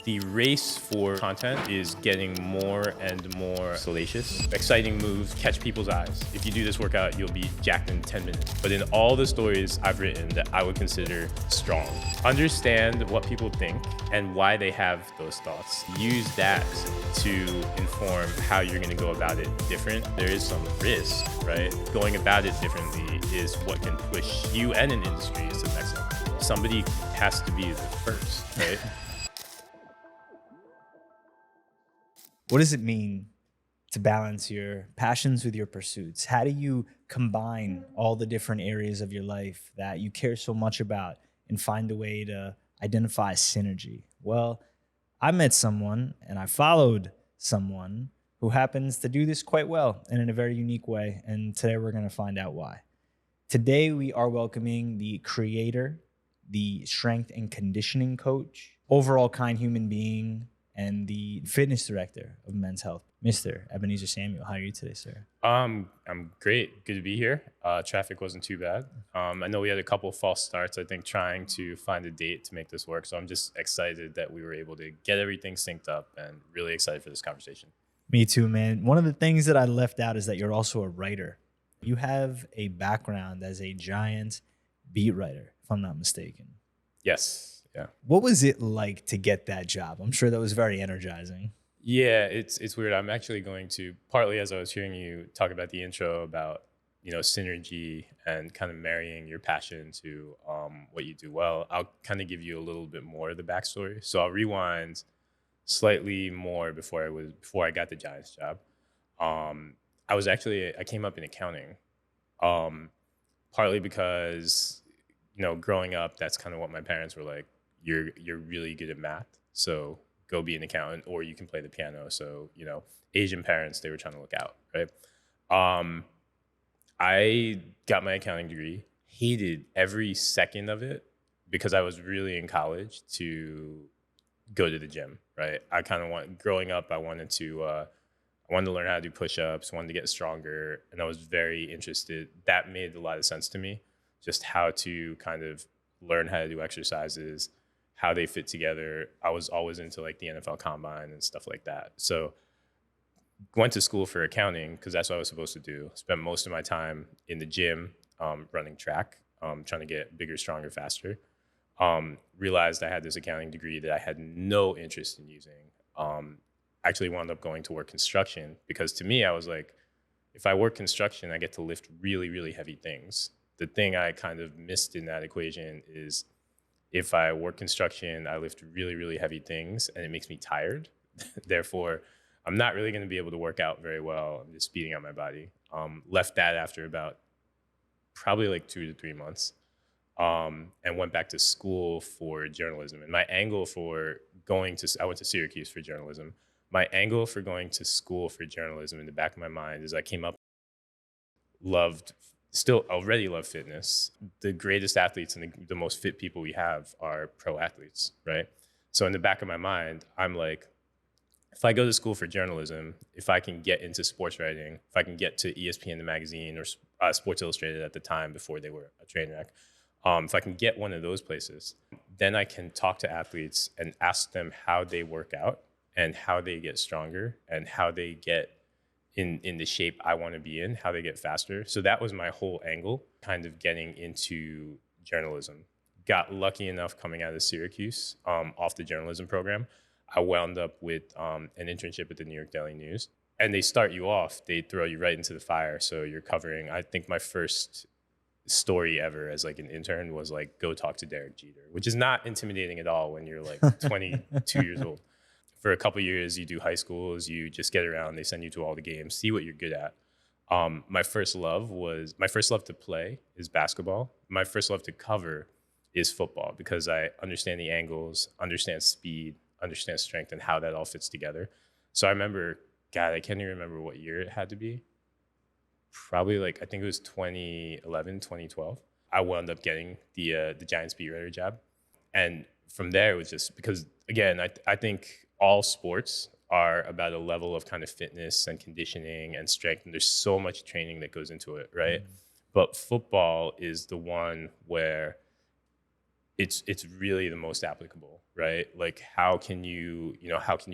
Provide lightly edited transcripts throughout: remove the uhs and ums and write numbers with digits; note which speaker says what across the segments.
Speaker 1: The race for content is getting more and more salacious. Exciting moves catch people's eyes. If you do this workout, you'll be jacked in 10 minutes. But in all the stories I've written that I would consider strong, understand what people think and why they have those thoughts. Use that to inform how you're gonna go about it different. There is some risk, right? Going about it differently is what can push you and an industry to the next level. Somebody has to be the first, right?
Speaker 2: What does it mean to balance your passions with your pursuits? How do you combine all the different areas of your life that you care so much about and find a way to identify synergy? Well, I met someone and I followed someone who happens to do this quite well and in a very unique way. And today we're going to find out why. Today we are welcoming the creator, the strength and conditioning coach, overall kind human being, and the fitness director of Men's Health, Mr. Ebenezer Samuel. How are you today, sir?
Speaker 1: I'm great. Good to be here. Traffic wasn't too bad. I know we had a couple false starts, I think, trying to find a date to make this work. So I'm just excited that we were able to get everything synced up and really excited for this conversation.
Speaker 2: Me too, man. One of the things that I left out is that you're also a writer. You have a background as a giant beat writer, if I'm not mistaken.
Speaker 1: Yes. Yeah.
Speaker 2: What was it like to get that job? I'm sure that was very energizing.
Speaker 1: Yeah, it's weird. I'm actually going to, partly as I was hearing you talk about the intro about, synergy and kind of marrying your passion to what you do well, I'll kind of give you a little bit more of the backstory. So I'll rewind slightly more before I got the Giants job. I came up in accounting, partly because, growing up, that's kind of what my parents were like. You're really good at math, so go be an accountant, or you can play the piano. So, Asian parents, they were trying to look out, right? I got my accounting degree, hated every second of it because I was really in college to go to the gym, right? Growing up, I wanted to learn how to do push-ups, wanted to get stronger, and I was very interested. That made a lot of sense to me, just how to kind of learn how to do exercises, how they fit together. I was always into like the NFL combine and stuff like that. So went to school for accounting because that's what I was supposed to do. Spent most of my time in the gym, running track, trying to get bigger, stronger, faster. Realized I had this accounting degree that I had no interest in using. Actually wound up going to work construction because to me, I was like, if I work construction, I get to lift really, really heavy things. The thing I kind of missed in that equation is if I work construction, I lift really, really heavy things and it makes me tired. Therefore, I'm not really going to be able to work out very well. I'm just speeding up my body. Left that after about probably like 2 to 3 months, and went back to school for journalism. And my angle for I went to Syracuse for journalism. My angle for going to school for journalism in the back of my mind is I came up, still already love fitness. The greatest athletes and the most fit people we have are pro athletes, right? So in the back of my mind, I'm like, if I go to school for journalism, if I can get into sports writing, if I can get to ESPN, the magazine, or Sports Illustrated at the time before they were a train wreck, if I can get one of those places, then I can talk to athletes and ask them how they work out and how they get stronger and how they get in the shape I want to be in, how they get faster. So that was my whole angle, kind of getting into journalism. Got lucky enough coming out of Syracuse, off the journalism program. I wound up with an internship at the New York Daily News. And they start you off, they throw you right into the fire. So you're covering, I think my first story ever as like an intern was like, go talk to Derek Jeter, which is not intimidating at all when you're like 22 years old. For a couple of years, you do high schools, you just get around, they send you to all the games, see what you're good at. My first love to play is basketball. My first love to cover is football because I understand the angles, understand speed, understand strength, and how that all fits together. So I remember, God, I can't even remember what year it had to be. Probably like, I think it was 2011, 2012. I wound up getting the Giants beat writer job. And from there, it was just because, again, I think all sports are about a level of kind of fitness and conditioning and strength. And there's so much training that goes into it, right? Mm-hmm. But football is the one where it's really the most applicable, right? Like how can you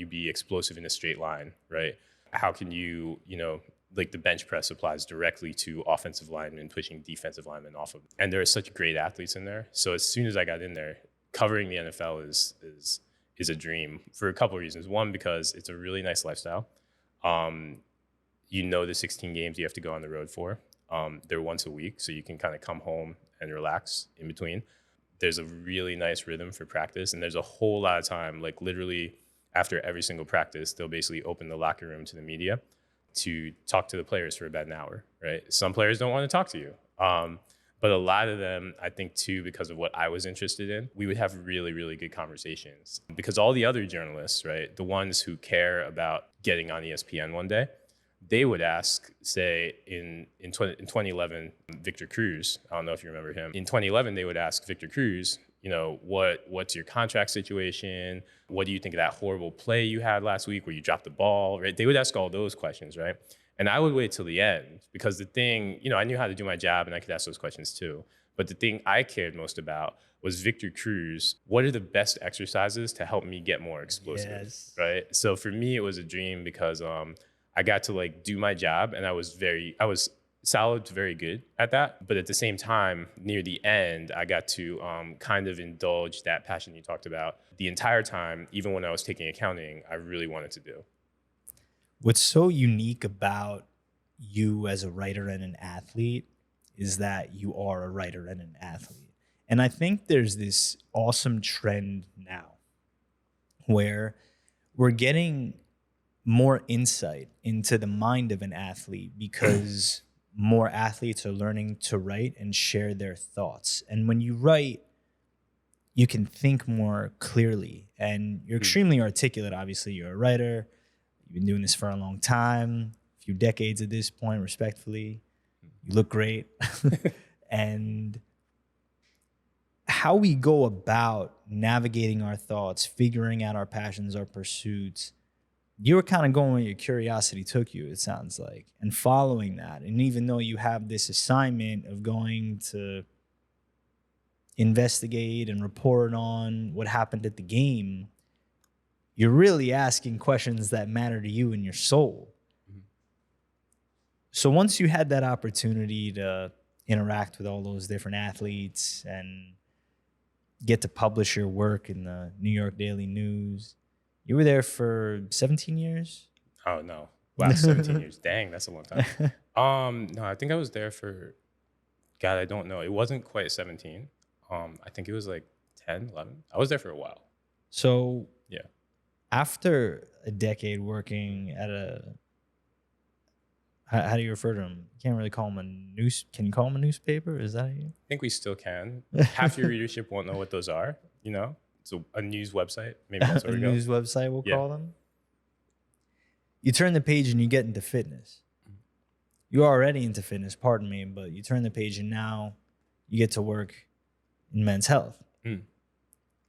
Speaker 1: be explosive in a straight line, right? How can you like the bench press applies directly to offensive linemen pushing defensive linemen off of. And there are such great athletes in there. So as soon as I got in there, covering the NFL is a dream for a couple of reasons. One, because it's a really nice lifestyle. The 16 games you have to go on the road for. They're once a week, so you can kind of come home and relax in between. There's a really nice rhythm for practice, and there's a whole lot of time, like literally after every single practice, they'll basically open the locker room to the media to talk to the players for about an hour, right? Some players don't want to talk to you. But a lot of them, I think too, because of what I was interested in, we would have really, really good conversations. Because all the other journalists, right, the ones who care about getting on ESPN one day, they would ask, say, in 2011, Victor Cruz, I don't know if you remember him. In 2011, they would ask Victor Cruz, what's your contract situation? What do you think of that horrible play you had last week where you dropped the ball, right? They would ask all those questions, right? And I would wait till the end because the thing, I knew how to do my job and I could ask those questions too. But the thing I cared most about was Victor Cruz. What are the best exercises to help me get more explosive,
Speaker 2: Yes.
Speaker 1: right? So for me, it was a dream because I got to like do my job and I was solid to very good at that. But at the same time, near the end, I got to kind of indulge that passion you talked about the entire time, even when I was taking accounting, I really wanted to do.
Speaker 2: What's so unique about you as a writer and an athlete is that you are a writer and an athlete. And I think there's this awesome trend now where we're getting more insight into the mind of an athlete because more athletes are learning to write and share their thoughts. And when you write, you can think more clearly and you're extremely articulate. Obviously, you're a writer. You've been doing this for a long time, a few decades at this point, respectfully. You look great. And how we go about navigating our thoughts, figuring out our passions, our pursuits, you were kind of going where your curiosity took you, it sounds like, and following that. And even though you have this assignment of going to investigate and report on what happened at the game, you're really asking questions that matter to you and your soul. Mm-hmm. So once you had that opportunity to interact with all those different athletes and get to publish your work in the New York Daily News, you were there for 17 years?
Speaker 1: Oh, no. Wow, 17 years. Dang, that's a long time. No, I think I was there for, God, I don't know. It wasn't quite 17. I think it was like 10, 11. I was there for a while.
Speaker 2: So
Speaker 1: yeah.
Speaker 2: After a decade working at how do you refer to them? You can't really call them a can you call them a newspaper? Is that you?
Speaker 1: I think we still can. Half your readership won't know what those are, It's a news website. Maybe that's where we go.
Speaker 2: A news website, we'll call them. You turn the page and you get into fitness. You're already into fitness, pardon me, but you turn the page and now you get to work in men's health.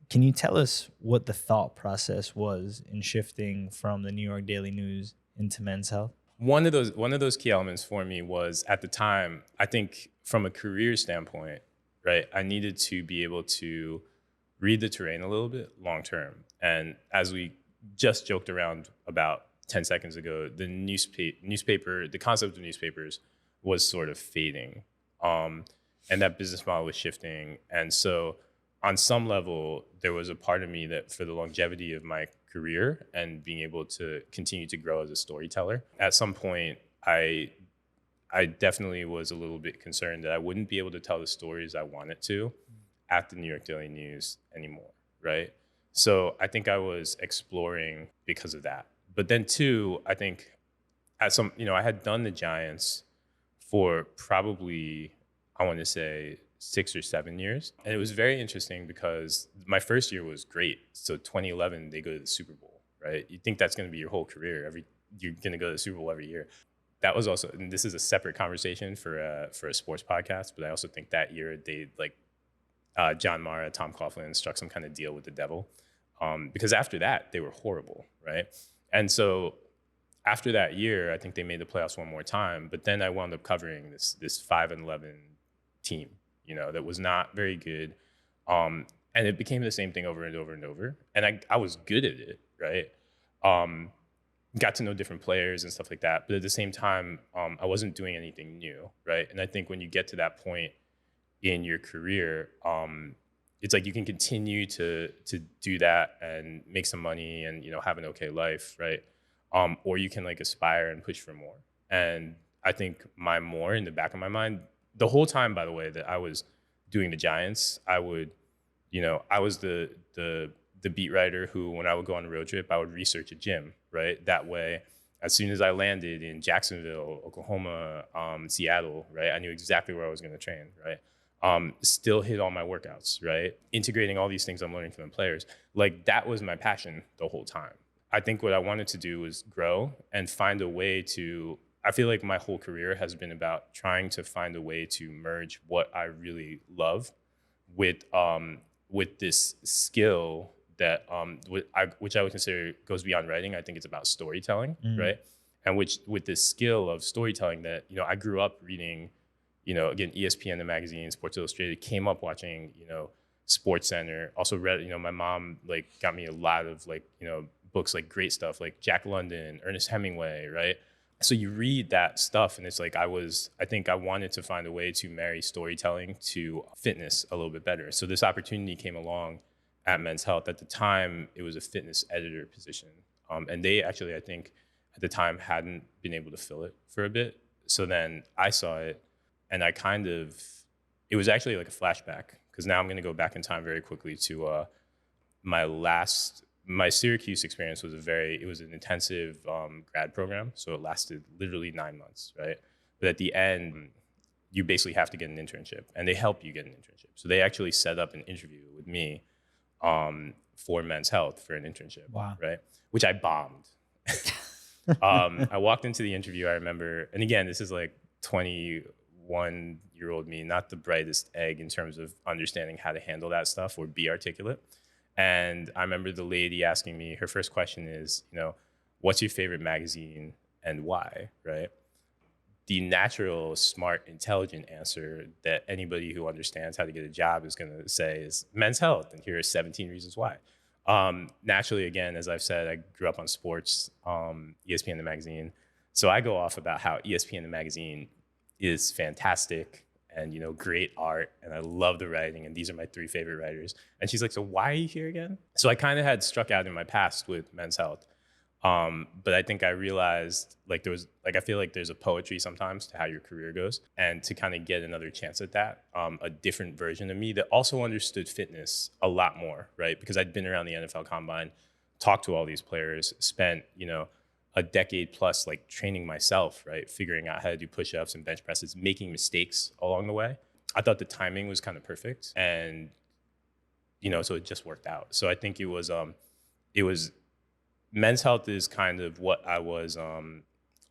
Speaker 2: Can you tell us what the thought process was in shifting from the New York Daily News into men's health?
Speaker 1: One of those key elements for me was, at the time, I think from a career standpoint, right, I needed to be able to read the terrain a little bit long term. And as we just joked around about 10 seconds ago, the concept of newspapers was sort of fading. And that business model was shifting. And so on some level, there was a part of me that for the longevity of my career and being able to continue to grow as a storyteller, at some point, I definitely was a little bit concerned that I wouldn't be able to tell the stories I wanted to at the New York Daily News anymore, right? So I think I was exploring because of that. But then too, I think I had done the Giants for probably, I want to say, 6 or 7 years. And it was very interesting because my first year was great. So 2011, they go to the Super Bowl, right? You think that's going to be your whole career. You're going to go to the Super Bowl every year. That was also, and this is a separate conversation for a sports podcast, but I also think that year they John Mara, Tom Coughlin struck some kind of deal with the devil. Because after that, they were horrible, right? And so after that year, I think they made the playoffs one more time, but then I wound up covering this 5-11 team, that was not very good. And it became the same thing over and over and over. And I was good at it, right? Um, got to know different players and stuff like that. But at the same time, I wasn't doing anything new, right? And I think when you get to that point in your career, it's like you can continue to do that and make some money and have an okay life, right? Or you can like aspire and push for more. And I think my more in the back of my mind the whole time, by the way, that I was doing the Giants, I was the beat writer who, when I would go on a road trip, I would research a gym, right? That way, as soon as I landed in Jacksonville, Oklahoma, Seattle, right, I knew exactly where I was going to train, right? Still hit all my workouts, right? Integrating all these things I'm learning from the players. Like that was my passion the whole time. I think what I wanted to do was grow and find a way to, I feel like my whole career has been about trying to find a way to merge what I really love with this skill that which I would consider goes beyond writing. I think it's about storytelling, right? And which with this skill of storytelling that I grew up reading, again ESPN the magazine, Sports Illustrated, came up watching Sports Center. Also read, my mom like got me a lot of like books like great stuff like Jack London, Ernest Hemingway, right? So you read that stuff and it's like I think I wanted to find a way to marry storytelling to fitness a little bit better. So this opportunity came along at Men's Health. At the time, it was a fitness editor position. And they actually, I think, at the time hadn't been able to fill it for a bit. So then I saw it and it was actually like a flashback because now I'm going to go back in time very quickly to my Syracuse experience was it was an intensive grad program. So it lasted literally 9 months, right? But at the end, you basically have to get an internship and they help you get an internship. So they actually set up an interview with me for Men's Health for an internship,
Speaker 2: Wow.
Speaker 1: right? Which I bombed. I walked into the interview, I remember, and again, this is like 21-year-old me, not the brightest egg in terms of understanding how to handle that stuff or be articulate. And I remember the lady asking me, her first question is, what's your favorite magazine and why, right? The natural, smart, intelligent answer that anybody who understands how to get a job is going to say is Men's Health, and here are 17 reasons why. Naturally, again, as I've said, I grew up on sports, ESPN the magazine. So I go off about how ESPN the magazine is fantastic and great art, and I love the writing, and these are my 3 favorite writers. And she's like, so why are you here again? So I kind of had struck out in my past with Men's Health. But I think I realized I feel like there's a poetry sometimes to how your career goes, and to kind of get another chance at that, a different version of me that also understood fitness a lot more, right? Because I'd been around the NFL Combine, talked to all these players, spent, a decade plus like training myself, right? Figuring out how to do push-ups and bench presses, making mistakes along the way. I thought the timing was kind of perfect, and so it just worked out. So I think it was Men's Health is kind of what I was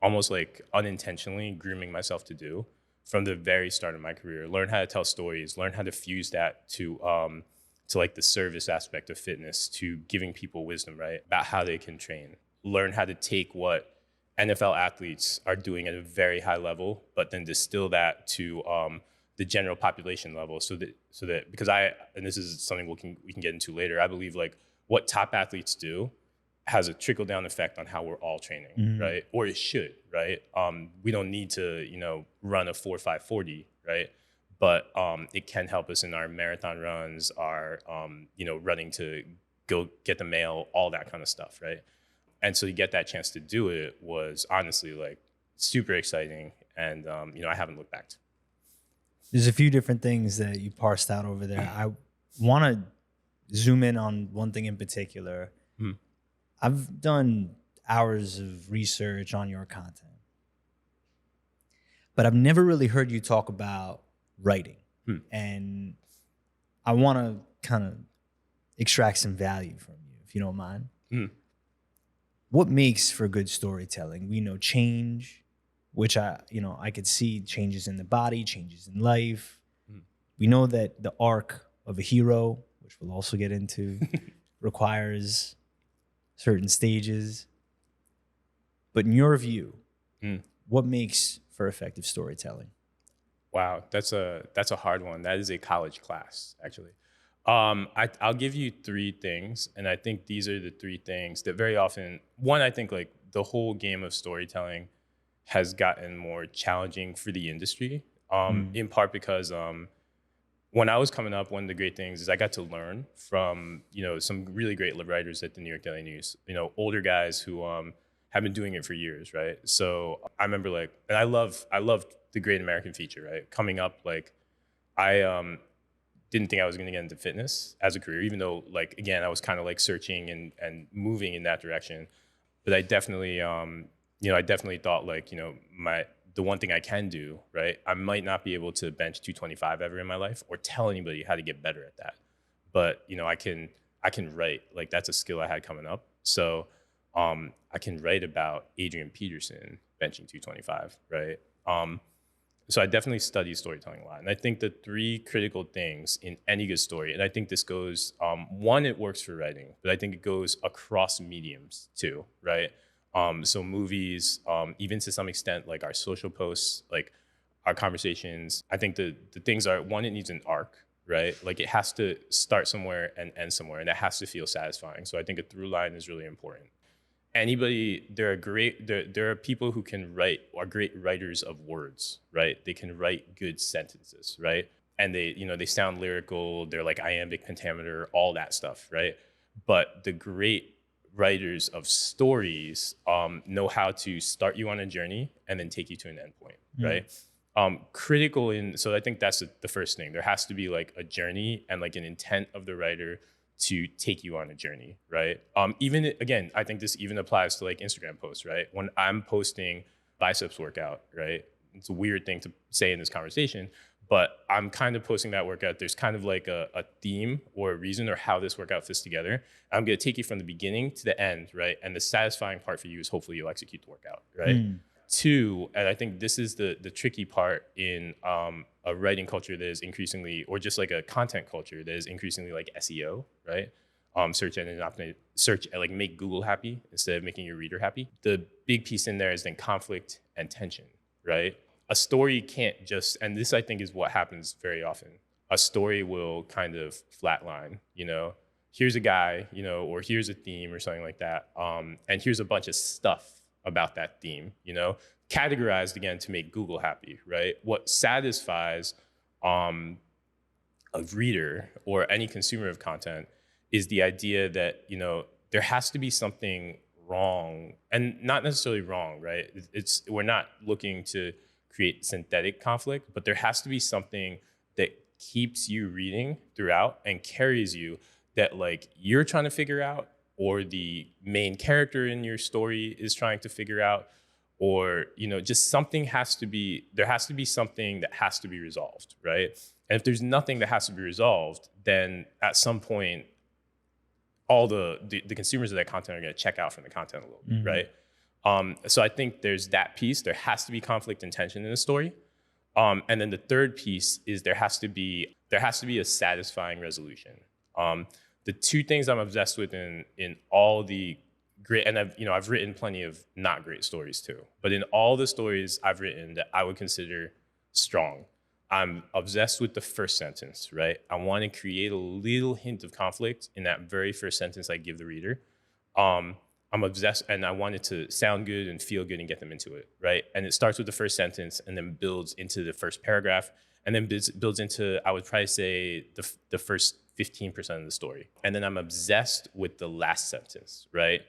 Speaker 1: almost like unintentionally grooming myself to do from the very start of my career. Learn how to tell stories, learn how to fuse that to like the service aspect of fitness, to giving people wisdom, right, about how they can train. Learn how to take what NFL athletes are doing at a very high level, but then distill that to the general population level, so that because and this is something we can get into later, I believe like what top athletes do has a trickle down effect on how we're all training, right? Or it should, right? We don't need to run a 4.5/40, right? But it can help us in our marathon runs, our running to go get the mail, all that kind of stuff, right? And so to get that chance to do it was honestly like super exciting, and I haven't looked back.
Speaker 2: There's a few different things that you parsed out over there. I want to zoom in on one thing in particular. I've done hours of research on your content, but I've never really heard you talk about writing. And I want to kind of extract some value from you, if you don't mind. What makes for good storytelling? We know change, which I could see changes in the body, changes in life. We know that the arc of a hero, which we'll also get into, requires certain stages. But in your view, what makes for effective storytelling?
Speaker 1: Wow, that's a hard one. That is a college class, actually. I'll give you three things, and I think these are the three things that very often. One, I think like the whole game of storytelling has gotten more challenging for the industry.
Speaker 2: Mm,
Speaker 1: In part because when I was coming up, one of the great things is I got to learn from some really great writers at the New York Daily News. Older guys who have been doing it for years, right? So I remember like, and I loved the Great American Feature, right? Coming up, like I didn't think I was going to get into fitness as a career, even though like again I was kind of like searching and moving in that direction. But I definitely thought like my the one thing I can do, right? I might not be able to bench 225 ever in my life or tell anybody how to get better at that, but I can write. Like that's a skill I had coming up. So I can write about Adrian Peterson benching 225, right? So I definitely study storytelling a lot. And I think the three critical things in any good story, and I think this goes, one, it works for writing, but I think it goes across mediums too, right? So movies, even to some extent, like our social posts, like our conversations, I think the things are, one, it needs an arc, right? Like it has to start somewhere and end somewhere, and it has to feel satisfying. So I think a through line is really important. There are people who can write, are great writers of words, right? They can write good sentences, right? And they sound lyrical, they're like iambic pentameter, all that stuff, right? But the great writers of stories know how to start you on a journey and then take you to an endpoint,
Speaker 2: mm,
Speaker 1: right? Critical in So I think that's the first thing. There has to be like a journey and like an intent of the writer to take you on a journey, right? Even again, I think this even applies to like Instagram posts, right? When I'm posting biceps workout, right? It's a weird thing to say in this conversation, but I'm kind of posting that workout. There's kind of like a theme or a reason or how this workout fits together. I'm going to take you from the beginning to the end, right? And the satisfying part for you is hopefully you'll execute the workout, right?
Speaker 2: mm,
Speaker 1: Two, and I think this is the tricky part in a writing culture that is increasingly, or just like a content culture that is increasingly like SEO, right? Search engine optimize, search like make Google happy instead of making your reader happy. The big piece in there is then conflict and tension, right? A story can't just, and this I think is what happens very often. A story will kind of flatline, here's a guy, or here's a theme or something like that. And here's a bunch of stuff about that theme, categorized again to make Google happy, right? What satisfies a reader or any consumer of content is the idea that, there has to be something wrong, and not necessarily wrong, right? We're not looking to create synthetic conflict, but there has to be something that keeps you reading throughout and carries you, that like you're trying to figure out, or the main character in your story is trying to figure out, or just something has to be, there has to be something that has to be resolved, right? And if there's nothing that has to be resolved, then at some point all the consumers of that content are going to check out from the content a little bit,
Speaker 2: mm,
Speaker 1: right? So I think there's that piece. There has to be conflict and tension in the story. And then the third piece is there has to be a satisfying resolution. The two things I'm obsessed with in all the great, and I've written plenty of not great stories too, but in all the stories I've written that I would consider strong, I'm obsessed with the first sentence, right? I want to create a little hint of conflict in that very first sentence I give the reader. Um, I'm obsessed, and I want it to sound good and feel good and get them into it, right? And it starts with the first sentence and then builds into the first paragraph, and then builds into, I would probably say, the first 15% of the story. And then I'm obsessed with the last sentence, right?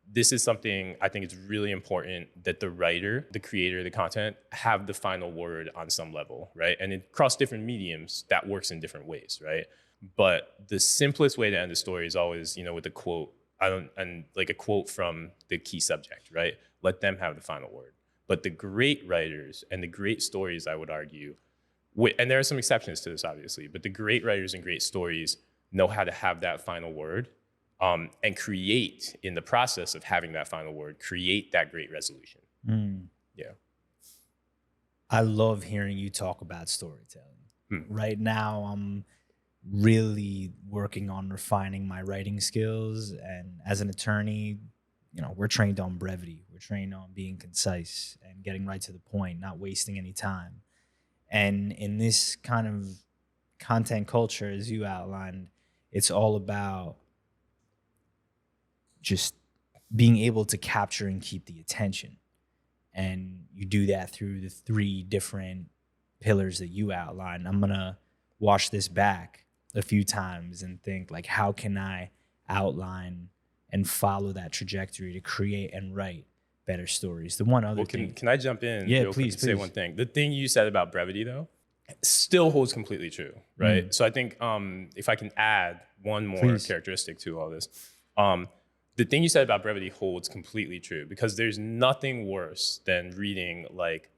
Speaker 1: This is something I think it's really important that the writer, the creator, the content have the final word on some level, right? And across different mediums, that works in different ways, right? But the simplest way to end a story is always, with a quote. And like a quote from the key subject, right? Let them have the final word. But the great writers and the great stories, I would argue, and there are some exceptions to this, obviously, but the great writers and great stories know how to have that final word, and create, in the process of having that final word, create that great resolution.
Speaker 2: mm.
Speaker 1: Yeah.
Speaker 2: I love hearing you talk about storytelling.
Speaker 1: Hmm.
Speaker 2: Right now, I'm really working on refining my writing skills. And as an attorney, we're trained on brevity. We're trained on being concise and getting right to the point, not wasting any time. And in this kind of content culture, as you outlined, it's all about just being able to capture and keep the attention. And you do that through the three different pillars that you outlined. I'm going to wash this back a few times and think, like, how can I outline and follow that trajectory to create and write better stories? The one other thing.
Speaker 1: Can I jump in
Speaker 2: Yeah,
Speaker 1: real quick
Speaker 2: please,
Speaker 1: and say
Speaker 2: please.
Speaker 1: one thing? The thing you said about brevity, though, still holds completely true, right?
Speaker 2: Mm.
Speaker 1: So I think if I can add one more
Speaker 2: Please.
Speaker 1: characteristic to all this, the thing you said about brevity holds completely true, because there's nothing worse than reading like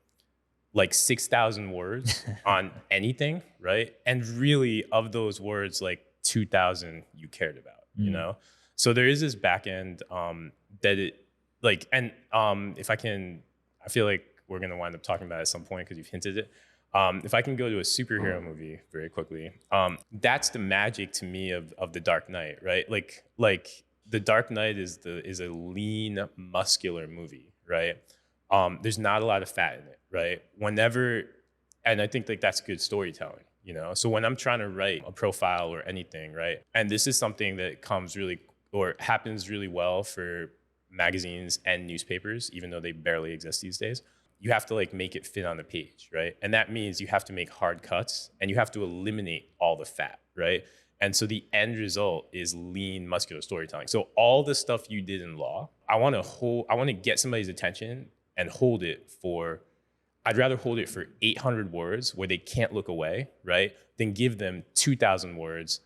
Speaker 1: 6,000 words on anything, right? And really, of those words, like 2,000 you cared about, you know? So there is this back end that it, like, and if I can, I feel like we're gonna wind up talking about it at some point because you've hinted it. If I can go to a superhero movie very quickly, that's the magic to me of the Dark Knight, right? Like the Dark Knight is a lean, muscular movie, right? There's not a lot of fat in it, right? And I think like that's good storytelling, you know? So when I'm trying to write a profile or anything, right? And this is something that comes really, or happens really well for magazines and newspapers, even though they barely exist these days. You have to like make it fit on the page, right? And that means you have to make hard cuts and you have to eliminate all the fat, right? And so the end result is lean, muscular storytelling. So all the stuff you did in law, I want to get somebody's attention and hold it for, I'd rather hold it for 800 words where they can't look away, right? Than give them 2,000 words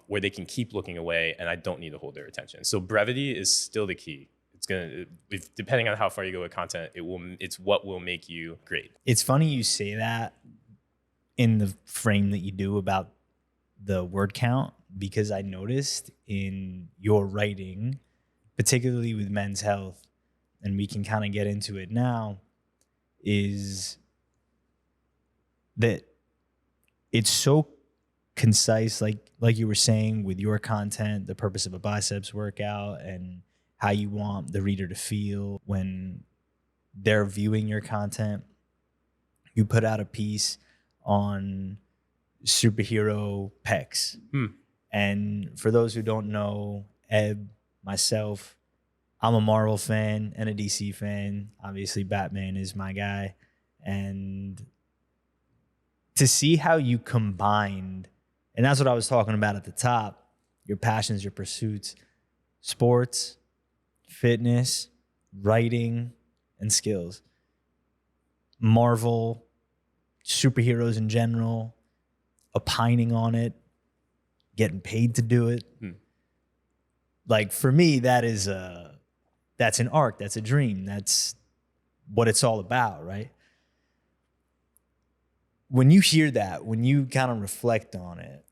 Speaker 1: where they can keep looking away and I don't need to hold their attention. So brevity is still the key. It's gonna, depending on how far you go with content, it's what will make you great.
Speaker 2: It's funny you say that in the frame that you do about the word count, because I noticed in your writing, particularly with Men's Health, and we can kind of get into it now, is that it's so concise, like you were saying with your content, the purpose of a biceps workout and how you want the reader to feel when they're viewing your content. You put out a piece on superhero pecs. And for those who don't know, Eb, myself, I'm a Marvel fan and a DC fan. Obviously, Batman is my guy. And to see how you combined, and that's what I was talking about at the top, your passions, your pursuits, sports, fitness, writing, and skills. Marvel, superheroes in general, opining on it, getting paid to do it. Like for me, that's an arc, that's a dream, that's what it's all about, right? When you hear that, when you kind of reflect on it,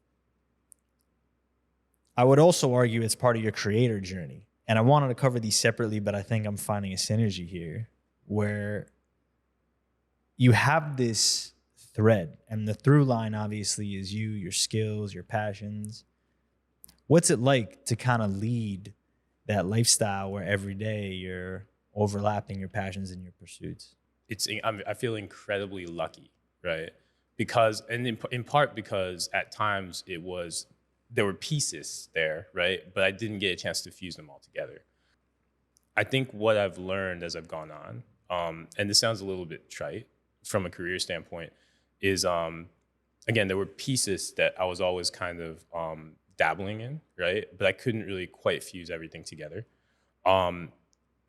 Speaker 2: I would also argue it's part of your creator journey. And I wanted to cover these separately, but I think I'm finding a synergy here where you have this thread, and the through line obviously is you, your skills, your passions. What's it like to kind of lead that lifestyle where every day you're overlapping your passions and your pursuits?
Speaker 1: I feel incredibly lucky, right? Because, and in part because at times there were pieces there, right? But I didn't get a chance to fuse them all together. I think what I've learned as I've gone on, and this sounds a little bit trite from a career standpoint, is again, there were pieces that I was always kind of dabbling in, right? But I couldn't really quite fuse everything together. And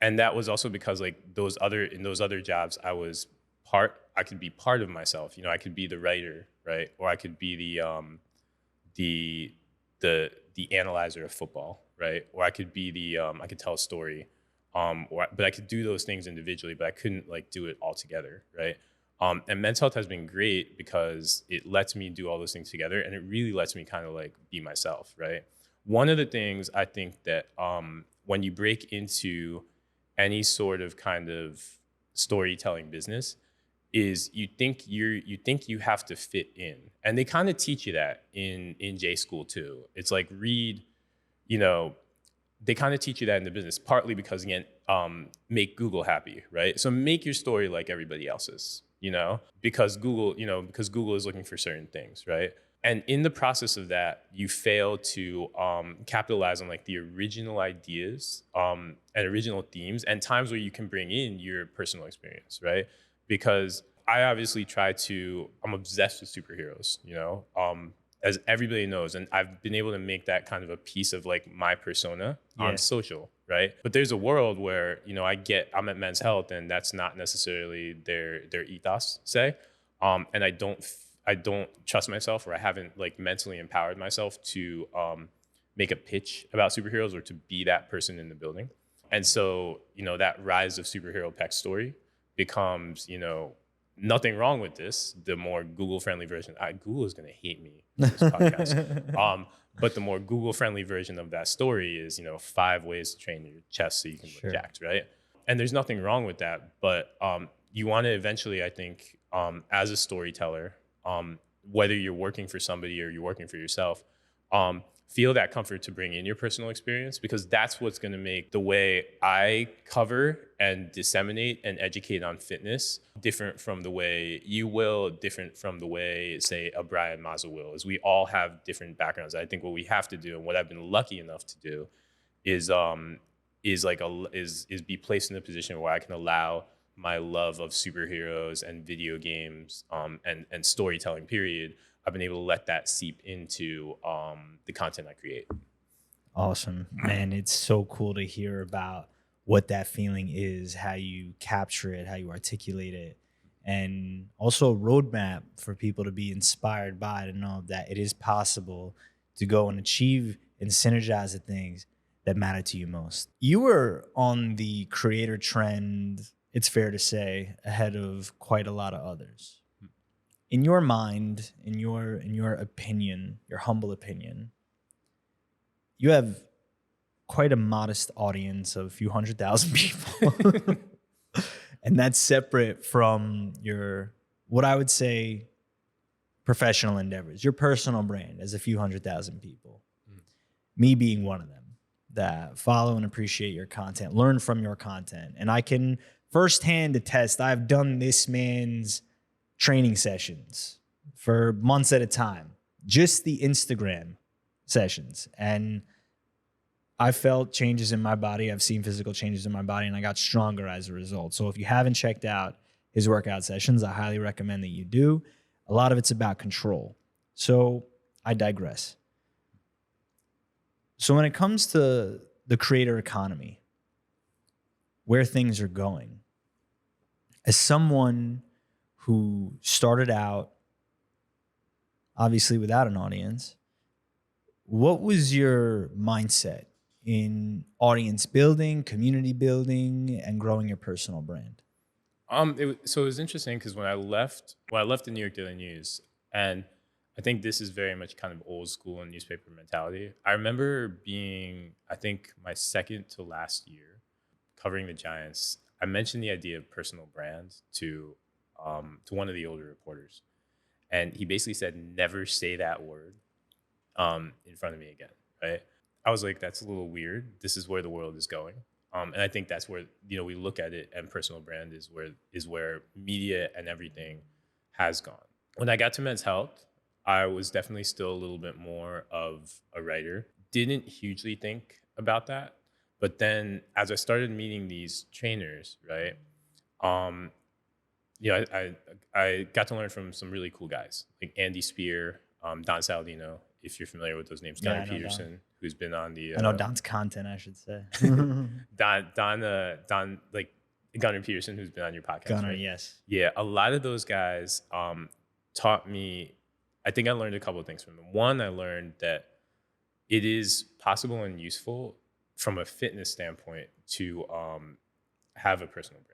Speaker 1: that was also because like in those other jobs, I could be part of myself. You know, I could be the writer, right? Or I could be the analyzer of football, right? Or I could be I could tell a story. But I could do those things individually, but I couldn't like do it all together, right? And Men's Health has been great because it lets me do all those things together, and it really lets me kind of like be myself, right? One of the things I think that when you break into any sort of kind of storytelling business is you think you have to fit in, and they kind of teach you that in J school too. It's like they kind of teach you that in the business, partly because again, make Google happy, right? So make your story like everybody else's, because Google is looking for certain things, right? And in the process of that, you fail to capitalize on like the original ideas and original themes and times where you can bring in your personal experience, right? Because I obviously I'm obsessed with superheroes, as everybody knows. And I've been able to make that kind of a piece of like my persona on
Speaker 2: Yeah.
Speaker 1: social, right? But there's a world where, I'm at Men's Health and that's not necessarily their ethos, say. And I don't trust myself, or I haven't like mentally empowered myself to make a pitch about superheroes or to be that person in the building. And so, that rise of superhero Peck story becomes, nothing wrong with this. The more Google friendly version, Google is going to hate me for this podcast. But the more Google friendly version of that story is, 5 ways to train your chest so you can look
Speaker 2: Sure.
Speaker 1: jacked, right? And there's nothing wrong with that. But you want to eventually, I think, as a storyteller, whether you're working for somebody or you're working for yourself, feel that comfort to bring in your personal experience, because that's what's going to make the way I cover and disseminate and educate on fitness different from the way you will, different from the way, say, a Brian Mazza will, is we all have different backgrounds. I think what we have to do, and what I've been lucky enough to do, is be placed in a position where I can allow my love of superheroes and video games and storytelling period. I've been able to let that seep into the content I create.
Speaker 2: Awesome, man. It's so cool to hear about what that feeling is, how you capture it, how you articulate it, and also a roadmap for people to be inspired by, to know that it is possible to go and achieve and synergize the things that matter to you most. You were on the creator trend, it's fair to say, ahead of quite a lot of others. In your mind, in your opinion, your humble opinion, you have quite a modest audience of a few 100,000 people. And that's separate from your, what I would say, professional endeavors. Your personal brand as a few 100,000 people. Me being one of them that follow and appreciate your content, learn from your content. And I can firsthand attest, I've done this man's training sessions for months at a time, just the Instagram sessions. And I felt changes in my body. I've seen physical changes in my body, and I got stronger as a result. So if you haven't checked out his workout sessions, I highly recommend that you do. A lot of it's about control. So I digress. So when it comes to the creator economy, where things are going, as someone who started out obviously without an audience, what was your mindset in audience building, community building, and growing your personal brand?
Speaker 1: So it was interesting because when I left the New York Daily News, and I think this is very much kind of old school in newspaper mentality. I remember being, I think, my second to last year covering the Giants. I mentioned the idea of personal brand to one of the older reporters, and he basically said, "Never say that word in front of me again." Right? I was like, "That's a little weird. This is where the world is going." And I think that's where we look at it, and personal brand is where media and everything has gone. When I got to Men's Health, I was definitely still a little bit more of a writer. Didn't hugely think about that, but then as I started meeting these trainers, right, um, I got to learn from some really cool guys like Andy Spear, Don Saladino, if you're familiar with those names,
Speaker 2: Yeah, I
Speaker 1: Gunnar
Speaker 2: know Don.
Speaker 1: Peterson, who's been on the
Speaker 2: I know Don's content, I should say.
Speaker 1: Don, like Gunnar Peterson, who's been on your podcast,
Speaker 2: Gunner,
Speaker 1: right?
Speaker 2: yes.
Speaker 1: Yeah, a lot of those guys taught me. I think I learned a couple of things from them. One, I learned that it is possible and useful from a fitness standpoint to have a personal brand.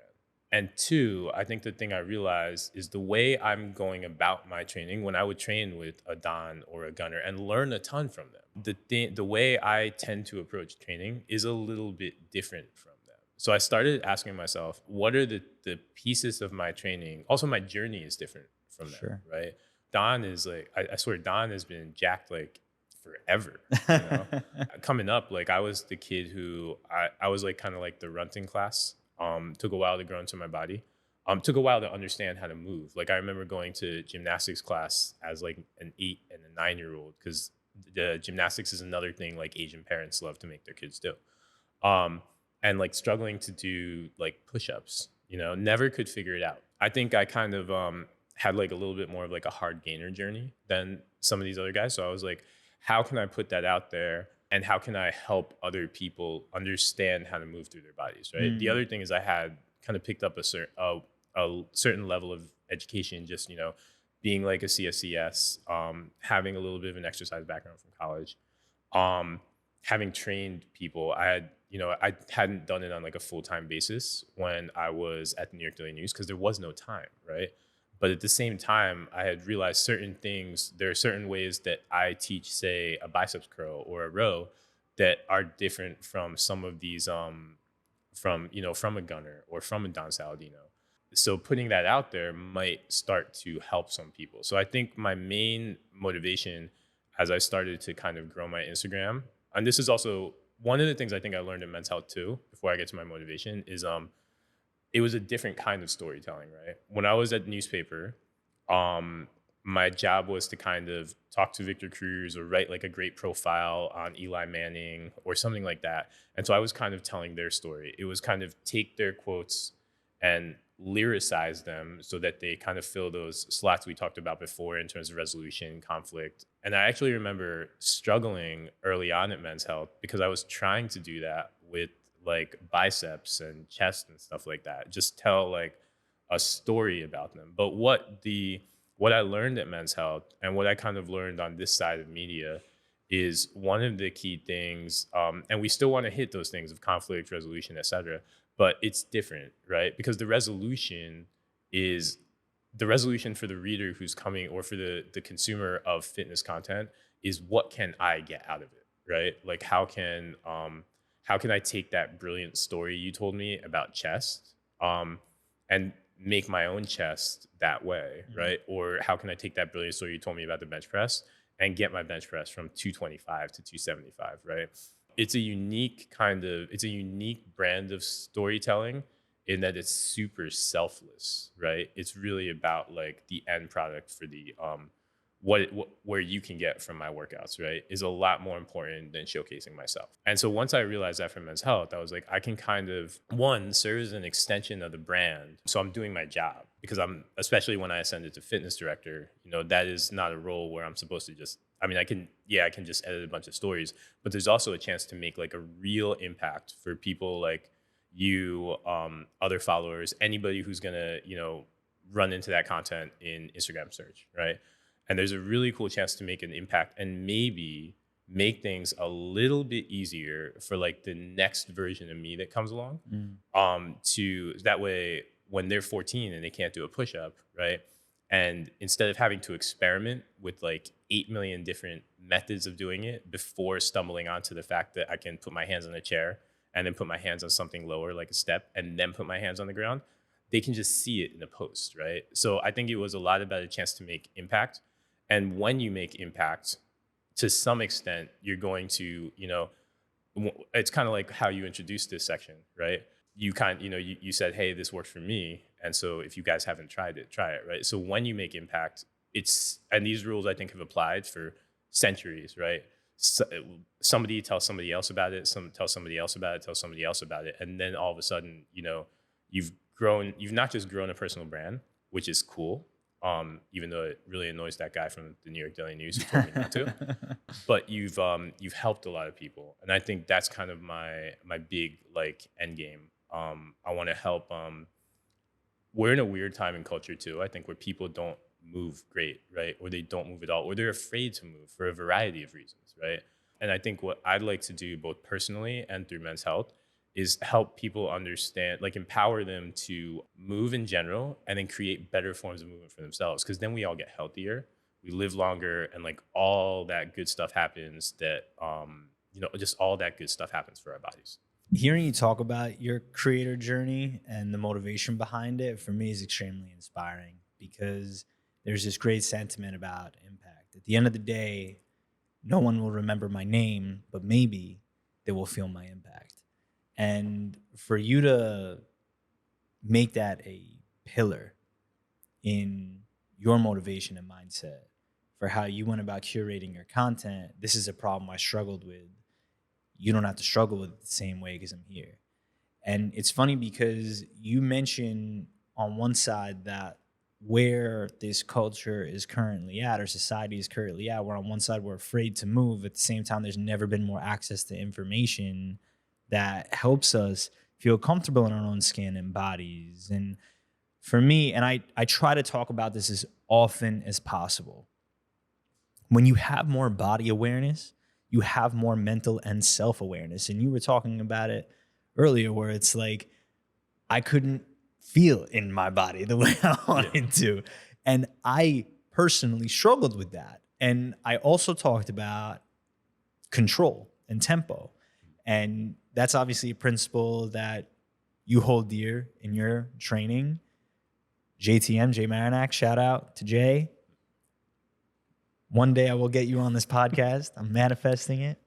Speaker 1: And two, I think the thing I realized is the way I'm going about my training, when I would train with a Don or a Gunner and learn a ton from them, the way I tend to approach training is a little bit different from them. So I started asking myself, what are the pieces of my training? Also, my journey is different from them,
Speaker 2: Sure.
Speaker 1: right? Don is like, I swear, Don has been jacked like forever. You know? Coming up, like I was the kid who I was like kind of like the runting class. Took a while to grow into my body. Took a while to understand how to move. Like I remember going to gymnastics class as like an 8 and a 9-year-old, because the gymnastics is another thing like Asian parents love to make their kids do. Um, and like struggling to do like push-ups, never could figure it out. I think I kind of had like a little bit more of like a hard gainer journey than some of these other guys. So I was like, how can I put that out there? And how can I help other people understand how to move through their bodies, right? The
Speaker 2: Mm.
Speaker 1: other thing is I had kind of picked up a certain level of education, just, being like a CSCS, having a little bit of an exercise background from college, um, having trained people. I hadn't done it on like a full-time basis when I was at the New York Daily News because there was no time, right? But at the same time, I had realized certain things. There are certain ways that I teach, say, a biceps curl or a row that are different from some of these, from a Gunner or from a Don Saladino. So putting that out there might start to help some people. So I think my main motivation as I started to kind of grow my Instagram, and this is also one of the things I think I learned in Men's Health too, before I get to my motivation, is it was a different kind of storytelling, right? When I was at the newspaper, um, my job was to kind of talk to Victor Cruz or write like a great profile on Eli Manning or something like that. And so I was kind of telling their story. It was kind of take their quotes and lyricize them so that they kind of fill those slots we talked about before in terms of resolution, conflict. And I actually remember struggling early on at Men's Health because I was trying to do that with like biceps and chest and stuff like that. Just tell like a story about them. But what I learned at Men's Health and what I kind of learned on this side of media is one of the key things, and we still want to hit those things of conflict resolution, et cetera, but it's different, right? Because is the resolution for the reader who's coming or for the consumer of fitness content is what can I get out of it, right? Like how can I take that brilliant story you told me about chest, and make my own chest that way, right? Or how can I take that brilliant story you told me about the bench press and get my bench press from 225 to 275, right? It's a unique brand of storytelling in that it's super selfless, right? It's really about like the end product for the where you can get from my workouts, right, is a lot more important than showcasing myself. And so once I realized that for Men's Health, I was like, I can kind of one serve as an extension of the brand. So I'm doing my job because especially when I ascended to fitness director, that is not a role where I'm supposed to just, I mean, I can just edit a bunch of stories, but there's also a chance to make like a real impact for people like you, other followers, anybody who's gonna, run into that content in Instagram search, right? And there's a really cool chance to make an impact and maybe make things a little bit easier for like the next version of me that comes along.
Speaker 2: Mm.
Speaker 1: To that way, when they're 14 and they can't do a push-up, right? And instead of having to experiment with like 8 million different methods of doing it before stumbling onto the fact that I can put my hands on a chair and then put my hands on something lower, like a step, and then put my hands on the ground, they can just see it in the post, right? So I think it was a lot about a chance to make impact. And when you make impact, to some extent, you're going to, it's kind of like how you introduced this section, right? You said, hey, this worked for me. And so if you guys haven't tried it, try it, right? So when you make impact, and these rules I think have applied for centuries, right? So, somebody tells somebody else about it, tells somebody else about it, tells somebody else about it. And then all of a sudden, you've not just grown a personal brand, which is cool, even though it really annoys that guy from the New York Daily News who told me not to. But you've helped a lot of people, and I think that's kind of my big like end game. I want to help. We're in a weird time in culture too. I think where people don't move great, right, or they don't move at all, or they're afraid to move for a variety of reasons, right. And I think what I'd like to do, both personally and through Men's Health, is help people understand, like empower them to move in general and then create better forms of movement for themselves. Because then we all get healthier, we live longer, and like all that good stuff happens just all that good stuff happens for our bodies.
Speaker 2: Hearing you talk about your creator journey and the motivation behind it for me is extremely inspiring because there's this great sentiment about impact. At the end of the day, no one will remember my name, but maybe they will feel my impact. And for you to make that a pillar in your motivation and mindset for how you went about curating your content. This is a problem I struggled with. You don't have to struggle with it the same way because I'm here. And it's funny because you mentioned on one side that where this culture is currently at, or society is currently at, where on one side we're afraid to move. At the same time, there's never been more access to information that helps us feel comfortable in our own skin and bodies. And for me, and I try to talk about this as often as possible, when you have more body awareness, you have more mental and self awareness. And you were talking about it earlier, where it's like I couldn't feel in my body the way I wanted to. And I personally struggled with that. And I also talked about control and tempo. And that's obviously a principle that you hold dear in your training. JTM, Jay Marinac, shout out to Jay. One day I will get you on this podcast. I'm manifesting it.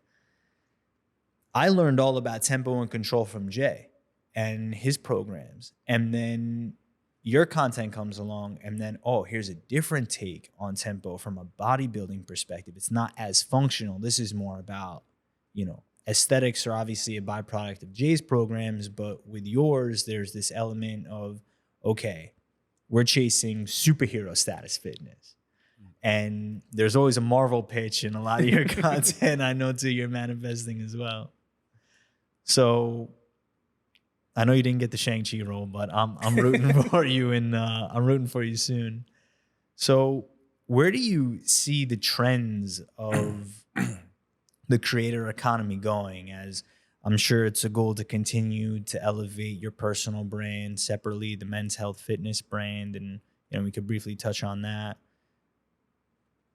Speaker 2: I learned all about tempo and control from Jay and his programs. And then your content comes along, and then, oh, here's a different take on tempo from a bodybuilding perspective. It's not as functional. This is more about, aesthetics are obviously a byproduct of Jay's programs, but with yours, there's this element of, okay, we're chasing superhero status fitness. And there's always a Marvel pitch in a lot of your content. I know too, you're manifesting as well. So I know you didn't get the Shang-Chi role, but I'm rooting for you, and I'm rooting for you soon. So where do you see the trends of the creator economy going? As I'm sure it's a goal to continue to elevate your personal brand separately, the men's health fitness brand, and we could briefly touch on that.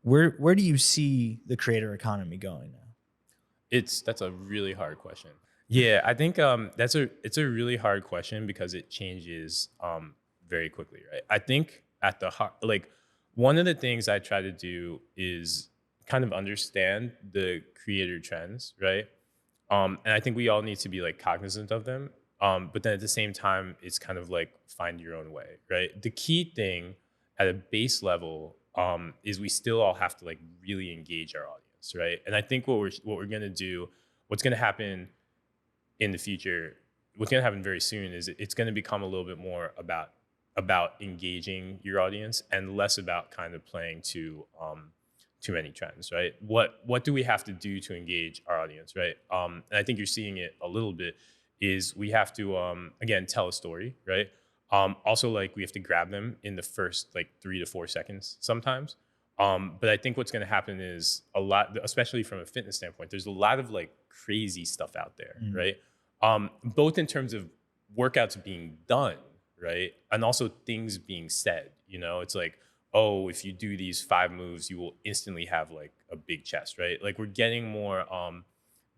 Speaker 2: Where do you see the creator economy going now?
Speaker 1: That's a really hard question. Yeah, I think it's a really hard question because it changes very quickly, right? I think at the heart, like one of the things I try to do is kind of understand the creator trends, right? And I think we all need to be like cognizant of them. But then at the same time, it's kind of like find your own way, right? The key thing at a base level is we still all have to like really engage our audience, right? And I think what we're gonna do, what's gonna happen in the future, what's gonna happen very soon is it's gonna become a little bit more about engaging your audience and less about kind of playing to too many trends, right? What do we have to do to engage our audience, right? And I think you're seeing it a little bit is we have to again tell a story, right? Also, like we have to grab them in the first like 3 to 4 seconds sometimes. But I think what's going to happen is a lot, especially from a fitness standpoint, there's a lot of like crazy stuff out there, right? Both in terms of workouts being done, right? And also things being said, it's like, oh, if you do these 5 moves, you will instantly have like a big chest, right? Like we're getting more,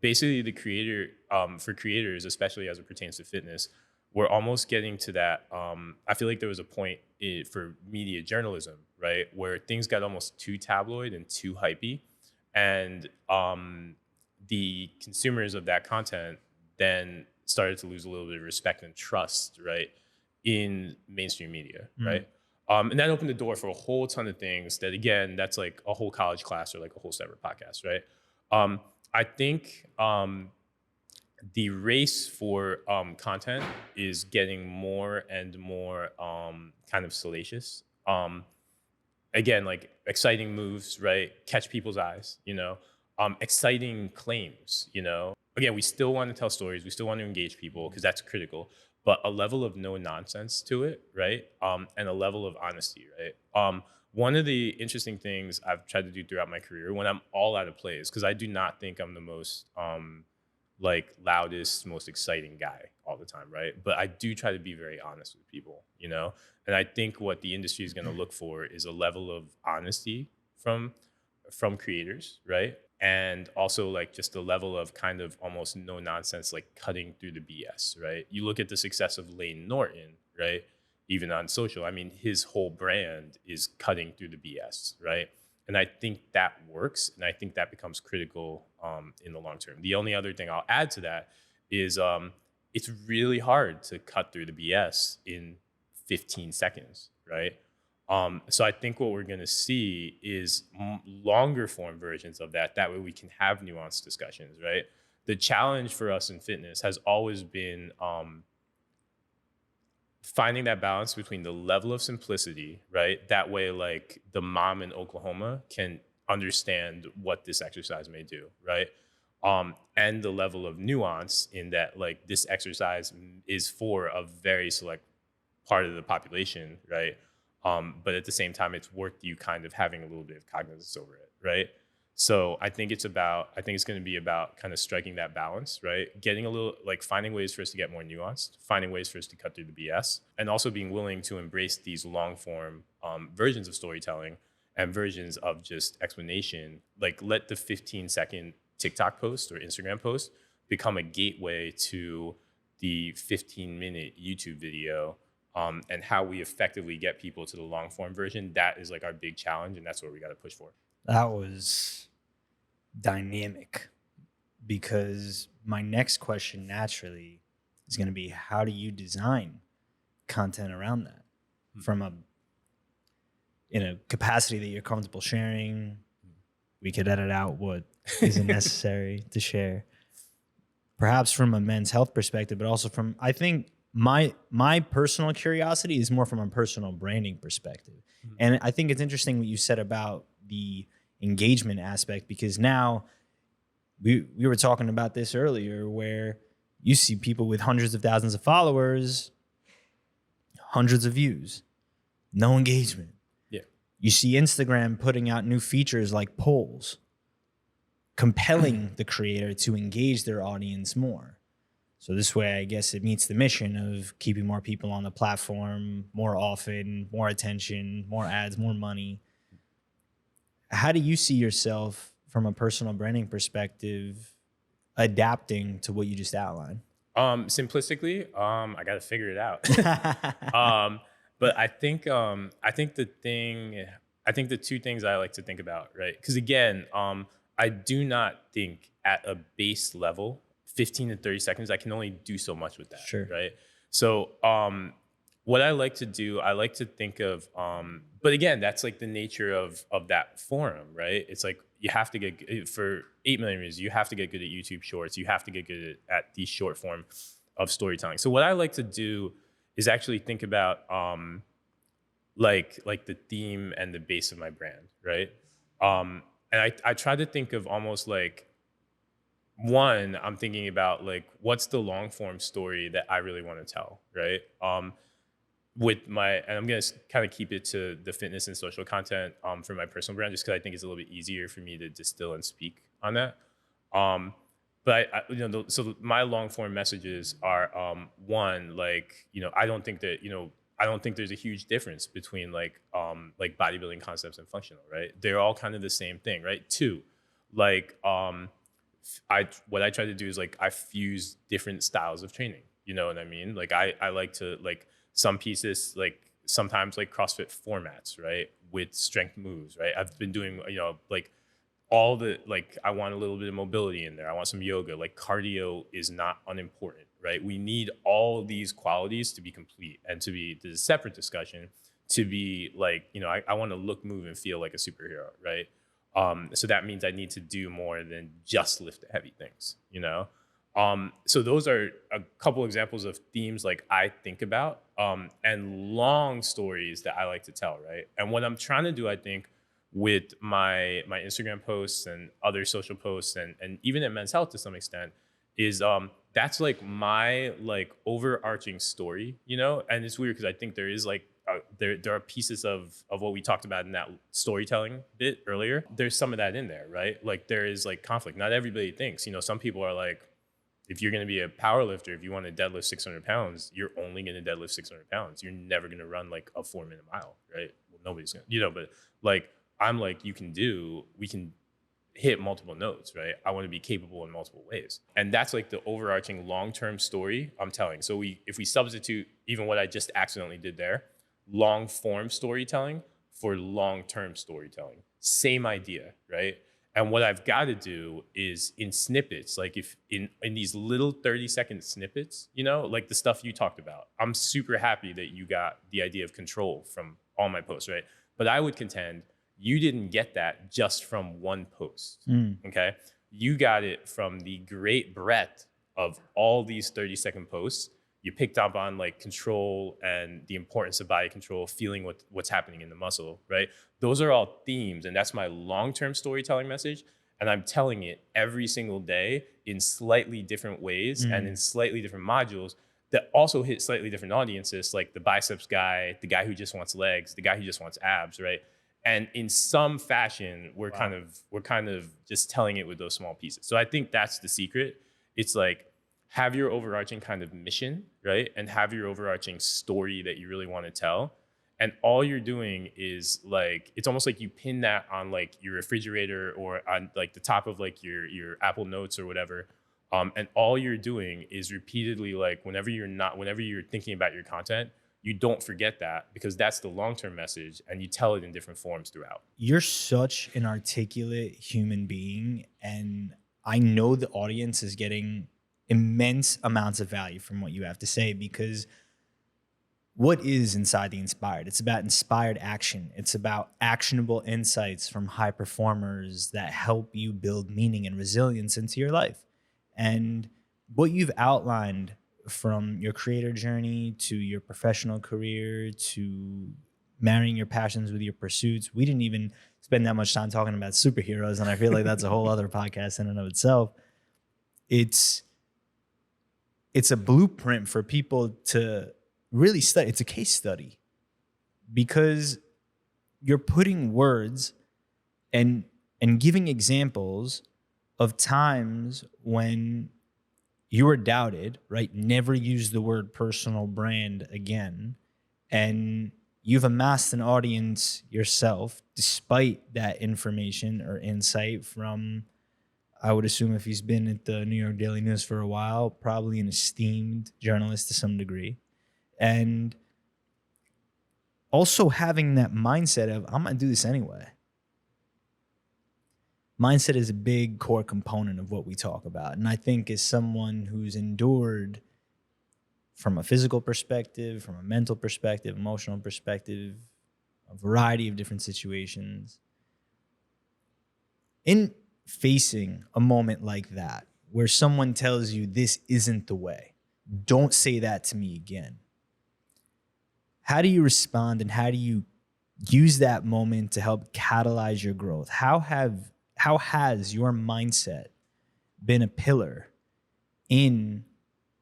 Speaker 1: basically the creator, for creators, especially as it pertains to fitness, we're almost getting to that. I feel like there was a point for media journalism, right, where things got almost too tabloid and too hypey, and the consumers of that content then started to lose a little bit of respect and trust, right, in mainstream media, right? And that opened the door for a whole ton of things that, again, that's like a whole college class or like a whole separate podcast, right? I think the race for content is getting more and more kind of salacious. Again, like exciting moves, right? Catch people's eyes, exciting claims, Again, we still want to tell stories. We still want to engage people because that's critical, but a level of no nonsense to it, right? And a level of honesty, right? One of the interesting things I've tried to do throughout my career when I'm all out of plays, because I do not think I'm the most like loudest, most exciting guy all the time, right? But I do try to be very honest with people, And I think what the industry is going to look for is a level of honesty from creators, right? And also like just a level of kind of almost no nonsense, like cutting through the BS, right? You look at the success of Lane Norton, right? Even on social, I mean, his whole brand is cutting through the BS, right? And I think that works, and I think that becomes critical in the long term. The only other thing I'll add to that is it's really hard to cut through the BS in 15 seconds, right? So I think what we're going to see is longer form versions of that. That way we can have nuanced discussions, right? The challenge for us in fitness has always been finding that balance between the level of simplicity, right? That way, like the mom in Oklahoma can understand what this exercise may do, right? And the level of nuance in that, like this exercise is for a very select part of the population, right? But at the same time, it's worth you kind of having a little bit of cognizance over it, right? So I think it's going to be about kind of striking that balance, right? Getting a little, like finding ways for us to get more nuanced, finding ways for us to cut through the BS, and also being willing to embrace these long form versions of storytelling and versions of just explanation. Like let the 15-second TikTok post or Instagram post become a gateway to the 15-minute YouTube video, and how we effectively get people to the long form version. That is like our big challenge, and that's what we got to push for.
Speaker 2: That was dynamic, because my next question naturally is going to be, how do you design content around that from in a capacity that you're comfortable sharing? We could edit out what isn't necessary to share, perhaps from a men's health perspective, but also from, I think my personal curiosity is more from a personal branding perspective. And I think it's interesting what you said about the engagement aspect, because now we were talking about this earlier, where you see people with hundreds of thousands of followers, hundreds of views, no engagement.
Speaker 1: Yeah.
Speaker 2: You see Instagram putting out new features like polls, compelling the creator to engage their audience more. So this way, I guess it meets the mission of keeping more people on the platform more often, more attention, more ads, more money. How do you see yourself from a personal branding perspective adapting to what you just outlined?
Speaker 1: Simplistically, I got to figure it out. But I think the two things I like to think about, right? Because again, I do not think at a base level, 15 to 30 seconds, I can only do so much with that,
Speaker 2: Sure.
Speaker 1: right? So what I like to do, I like to think of, but again, that's like the nature of that forum, right? It's like you have to get, for 8 million reasons, you have to get good at YouTube Shorts. You have to get good at the short form of storytelling. So what I like to do is actually think about like the theme and the base of my brand, right? And I try to think of almost like, one, I'm thinking about like, what's the long form story that I really want to tell, right? And I'm going to kind of keep it to the fitness and social content for my personal brand, just because I think it's a little bit easier for me to distill and speak on that. But so my long form messages are one, like, I don't think there's a huge difference between like bodybuilding concepts and functional, right? They're all kind of the same thing, right? Two, like what I try to do is like I fuse different styles of training. You know what I mean? Like I like to like some pieces, like sometimes like CrossFit formats, right? With strength moves, right? I've been doing, like all the, like I want a little bit of mobility in there. I want some yoga. Like cardio is not unimportant, right? We need all these qualities to be complete and to be, there's a separate discussion to be like, I want to look, move, and feel like a superhero, right? So that means I need to do more than just lift heavy things, So those are a couple examples of themes like I think about, and long stories that I like to tell, right? And what I'm trying to do, I think, with my Instagram posts and other social posts and even in Men's Health to some extent, is that's like my like overarching story, And it's weird because I think there is like there are pieces of what we talked about in that storytelling bit earlier. There's some of that in there, right? Like there is like conflict. Not everybody thinks, some people are like, if you're going to be a power lifter, if you want to deadlift 600 pounds, you're only going to deadlift 600 pounds. You're never going to run like a 4-minute mile, right? Well, nobody's going to, but like, I'm like, we can hit multiple notes, right? I want to be capable in multiple ways. And that's like the overarching long-term story I'm telling. So if we substitute even what I just accidentally did there, long form storytelling for long-term storytelling, same idea, right? And what I've got to do is in snippets, like if in these little 30-second snippets, like the stuff you talked about, I'm super happy that you got the idea of control from all my posts, right? But I would contend you didn't get that just from one post, okay? You got it from the great breadth of all these 30-second posts. You picked up on like control and the importance of body control, feeling what's happening in the muscle, right? Those are all themes, and that's my long-term storytelling message. And I'm telling it every single day in slightly different ways and in slightly different modules that also hit slightly different audiences, like the biceps guy, the guy who just wants legs, the guy who just wants abs, right? And in some fashion, we're kind of just telling it with those small pieces. So I think that's the secret. It's like have your overarching kind of mission, right? And have your overarching story that you really want to tell. And all you're doing is like, it's almost like you pin that on like your refrigerator or on like the top of like your Apple Notes or whatever. And all you're doing is repeatedly like whenever you're thinking about your content, you don't forget that because that's the long-term message and you tell it in different forms throughout.
Speaker 2: You're such an articulate human being, and I know the audience is getting immense amounts of value from what you have to say, because what is Inside the Inspired? It's about inspired action. It's about actionable insights from high performers that help you build meaning and resilience into your life. And what you've outlined, from your creator journey to your professional career to marrying your passions with your pursuits. We didn't even spend that much time talking about superheroes, and I feel like that's a whole other podcast in and of itself. It's a blueprint for people to really study. It's a case study because you're putting words and giving examples of times when you were doubted, right? Never use the word personal brand again. And you've amassed an audience yourself despite that information or insight from, I would assume, if he's been at the New York Daily News for a while, probably an esteemed journalist to some degree. And also having that mindset of, I'm going to do this anyway. Mindset is a big core component of what we talk about. And I think as someone who's endured from a physical perspective, from a mental perspective, emotional perspective, a variety of different situations, in facing a moment like that, where someone tells you this isn't the way, don't say that to me again. How do you respond, and how do you use that moment to help catalyze your growth? How has your mindset been a pillar in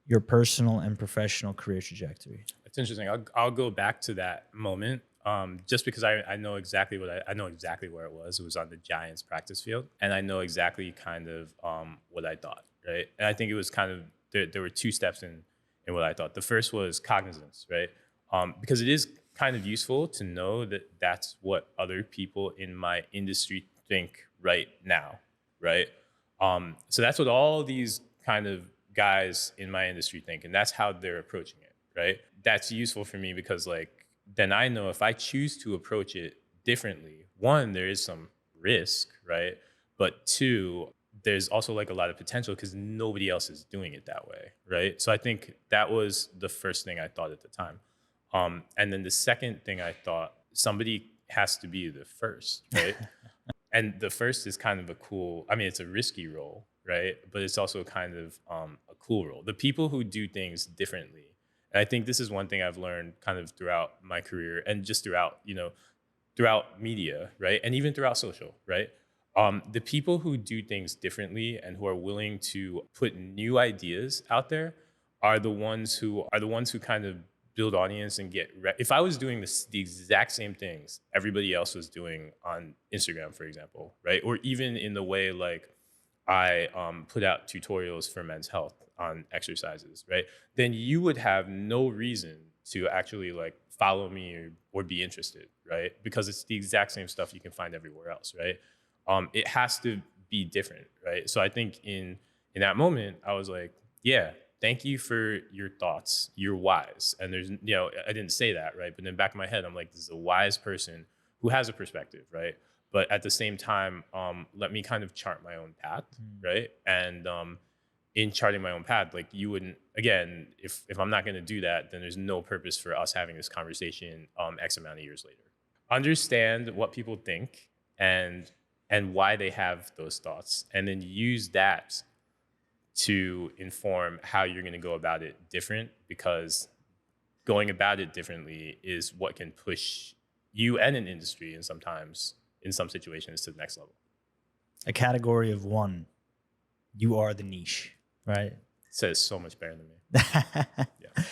Speaker 2: your personal and professional career trajectory?
Speaker 1: It's interesting. I'll go back to that moment just because I know exactly I know exactly where it was. It was on the Giants practice field, and I know exactly kind of what I thought, right? And I think it was kind of there were two steps in what I thought. The first was cognizance, right? Because it is kind of useful to know that that's what other people in my industry think right now, right? So that's what all these kind of guys in my industry think, and that's how they're approaching it, right? That's useful for me because like then I know if I choose to approach it differently, one, there is some risk, right? But two, there's also like a lot of potential because nobody else is doing it that way, right? So I think that was the first thing I thought at the time. And then the second thing I thought, somebody has to be the first, right? And the first is kind of it's a risky role, right? But it's also kind of a cool role. The people who do things differently, and I think this is one thing I've learned kind of throughout my career and just throughout media, right? And even throughout social, right? The people who do things differently and who are willing to put new ideas out there are the ones who kind of build audience and if I was doing the exact same things everybody else was doing on Instagram, for example, right? Or even in the way like I put out tutorials for men's health on exercises, right? Then you would have no reason to actually like follow me or be interested, right? Because it's the exact same stuff you can find everywhere else, right? It has to be different, right? So I think in that moment, I was like, yeah, thank you for your thoughts. You're wise. And I didn't say that, right? But in the back of my head, I'm like, this is a wise person who has a perspective, right? But at the same time, let me kind of chart my own path, right? And in charting my own path, like you wouldn't, again, if I'm not going to do that, then there's no purpose for us having this conversation X amount of years later. understand what people think and why they have those thoughts, and then use that to inform how you're going to go about it different, because going about it differently is what can push you and an industry, and sometimes in some situations, to the next level.
Speaker 2: A category of one, you are the niche, right?
Speaker 1: It says so much better than me. Yeah.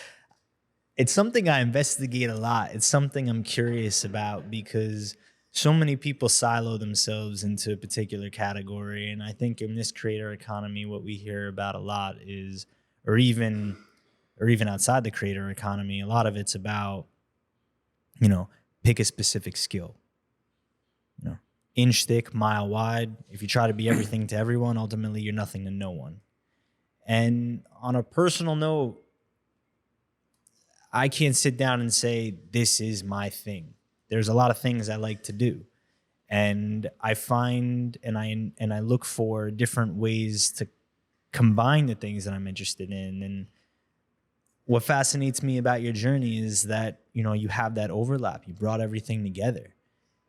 Speaker 2: It's something I investigate a lot. It's something I'm curious about because so many people silo themselves into a particular category. And I think in this creator economy, what we hear about a lot is, or even outside the creator economy, a lot of it's about, pick a specific skill. Inch thick, mile wide. If you try to be everything to everyone, ultimately you're nothing to no one. And on a personal note, I can't sit down and say, this is my thing. There's a lot of things I like to do. And I find and I look for different ways to combine the things that I'm interested in. And what fascinates me about your journey is that, you have that overlap. You brought everything together.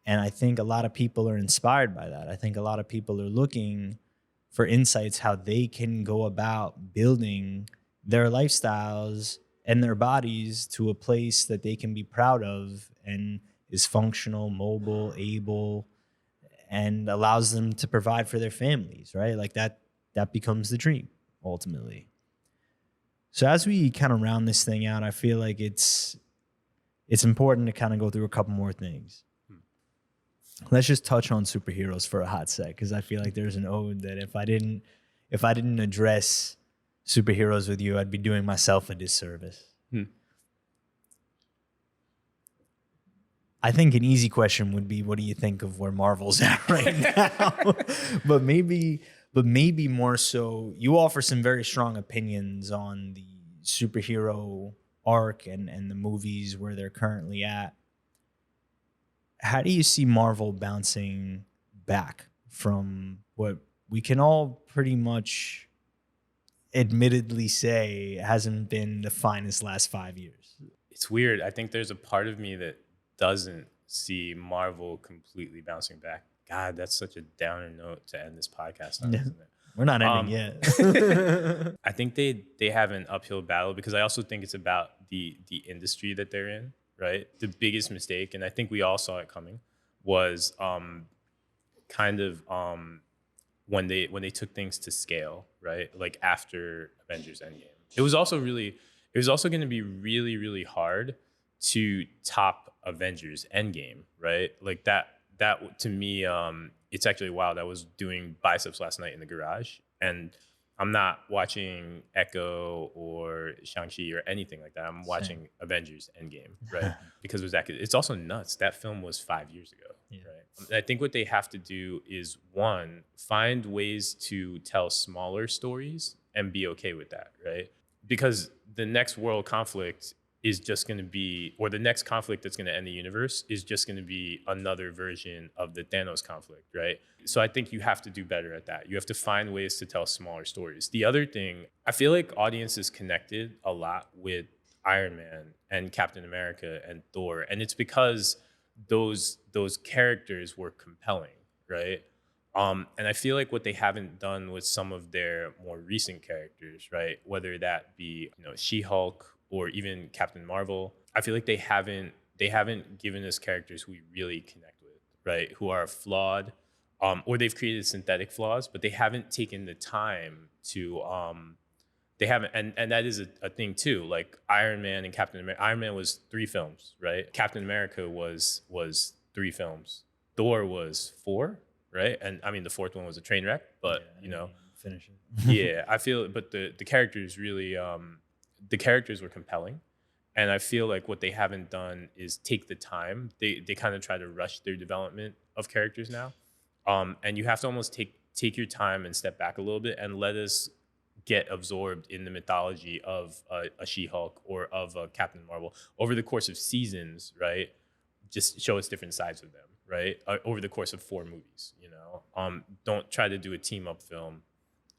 Speaker 2: And I think a lot of people are inspired by that. I think a lot of people are looking for insights how they can go about building their lifestyles and their bodies to a place that they can be proud of and is functional, mobile, able, and allows them to provide for their families, right? Like that becomes the dream ultimately. So as we kind of round this thing out, I feel like it's important to kind of go through a couple more things. Let's just touch on superheroes for a hot sec, because I feel like there's an ode that if I didn't address superheroes with you, I'd be doing myself a disservice. I think an easy question would be, what do you think of where Marvel's at right now? but maybe more so, you offer some very strong opinions on the superhero arc and the movies where they're currently at. How do you see Marvel bouncing back from what we can all pretty much admittedly say hasn't been the finest last 5 years?
Speaker 1: It's weird. I think there's a part of me that doesn't see Marvel completely bouncing back. God, that's such a downer note to end this podcast on, isn't it?
Speaker 2: We're not ending yet.
Speaker 1: I think they have an uphill battle, because I also think it's about the industry that they're in, right? The biggest mistake, and I think we all saw it coming, was when they took things to scale, right? Like after Avengers Endgame. It was also going to be really, really hard to top Avengers Endgame, right? Like that to me, it's actually wild. I was doing biceps last night in the garage, and I'm not watching Echo or Shang-Chi or anything like that. I'm watching Avengers Endgame, right? Because it was that good. It's also nuts. That film was 5 years ago, right? And I think what they have to do is, one, find ways to tell smaller stories and be okay with that, right? Because the next world conflict is just going to be, or the next conflict that's going to end the universe is just going to be another version of the Thanos conflict, right? So I think you have to do better at that. You have to find ways to tell smaller stories. The other thing, I feel like audiences connected a lot with Iron Man and Captain America and Thor, and it's because those characters were compelling, right? And I feel like what they haven't done with some of their more recent characters, right? Whether that be, She-Hulk or even Captain Marvel, I feel like they haven't given us characters who we really connect with, right? Who are flawed, or they've created synthetic flaws, but they haven't taken the time to. They haven't, and that is a thing too. Like Iron Man and Captain America. Iron Man was 3 films, right? Captain America was 3 films. Thor was 4, right? And I mean, the 4th one was a train wreck, but
Speaker 2: finish it.
Speaker 1: Yeah, I feel, but the characters really, the characters were compelling, and I feel like what they haven't done is take the time. They kind of try to rush their development of characters now, and you have to almost take your time and step back a little bit and let us get absorbed in the mythology of a She-Hulk or of a Captain Marvel over the course of seasons, right? Just show us different sides of them, right? Over the course of 4 movies, don't try to do a team up film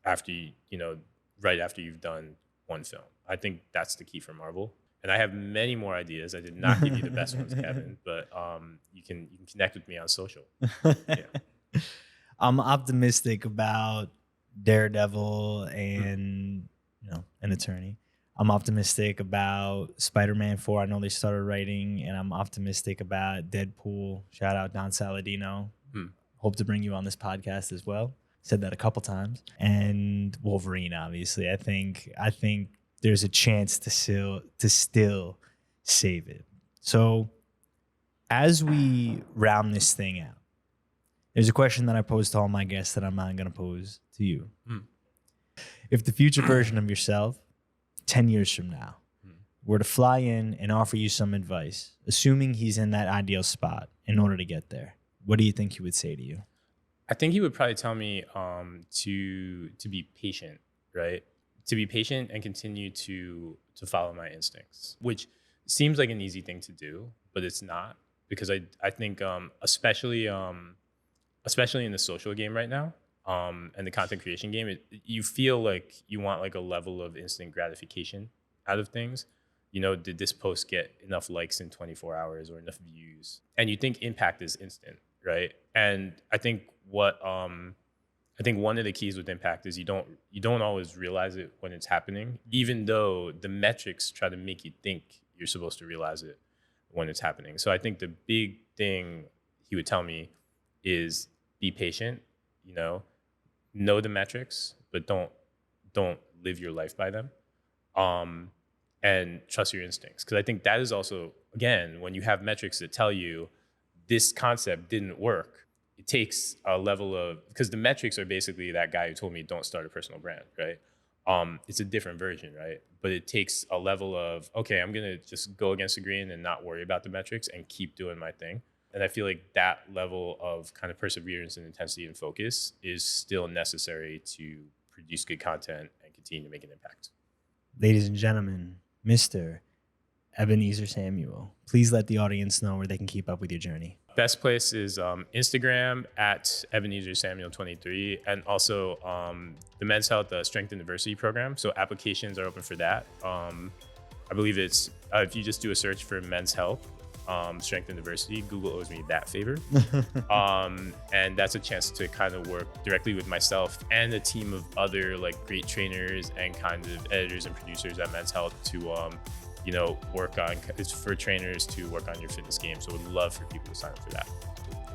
Speaker 1: after right after you've done 1 film. I think that's the key for Marvel. And I have many more ideas. I did not give you the best ones, Kevin, but you can connect with me on social. Yeah.
Speaker 2: I'm optimistic about Daredevil
Speaker 1: Mm.
Speaker 2: and an attorney. I'm optimistic about Spider-Man 4. I know they started writing, and I'm optimistic about Deadpool. Shout out Don Saladino.
Speaker 1: Mm.
Speaker 2: Hope to bring you on this podcast as well. Said that a couple times. And Wolverine, obviously. I think there's a chance to still save it. So as we round this thing out, there's a question that I pose to all my guests that I'm not going to pose to you.
Speaker 1: Mm.
Speaker 2: If the future version of yourself, 10 years from now, were to fly in and offer you some advice, assuming he's in that ideal spot in order to get there, what do you think he would say to you?
Speaker 1: I think he would probably tell me to be patient, right? To be patient and continue to follow my instincts, which seems like an easy thing to do, but it's not, because I think especially in the social game right now, and the content creation game, you feel like you want like a level of instant gratification out of things. Did this post get enough likes in 24 hours or enough views? And you think impact is instant, right? And I think one of the keys with impact is you don't always realize it when it's happening, even though the metrics try to make you think you're supposed to realize it when it's happening. So I think the big thing he would tell me is be patient, know the metrics, but don't live your life by them. And trust your instincts. Because I think that is also, again, when you have metrics that tell you this concept didn't work, it takes a level of, because the metrics are basically that guy who told me don't start a personal brand, right? It's a different version, right? But it takes a level of, okay, I'm gonna just go against the grain and not worry about the metrics and keep doing my thing. And I feel like that level of kind of perseverance and intensity and focus is still necessary to produce good content and continue to make an impact.
Speaker 2: Ladies and gentlemen, Mr. Ebenezer Samuel, please let the audience know where they can keep up with your journey.
Speaker 1: Best place is Instagram at Ebenezer Samuel 23, and also the Men's Health Strength and Diversity program. So applications are open for that. I believe it's if you just do a search for Men's Health Strength and Diversity, Google owes me that favor. And that's a chance to kind of work directly with myself and a team of other like great trainers and kind of editors and producers at Men's Health to work on, it's for trainers to work on your fitness game. So would love for people to sign up for that.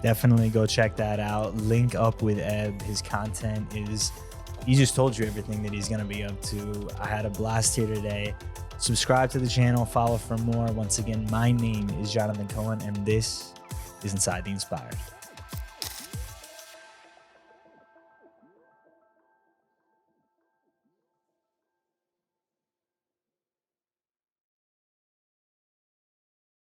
Speaker 2: Definitely go check that out. Link up with Eb. His content he just told you everything that he's going to be up to. I had a blast here today. Subscribe to the channel, follow for more. Once again, my name is Jonathan Cohen, and this is Inside the Inspired.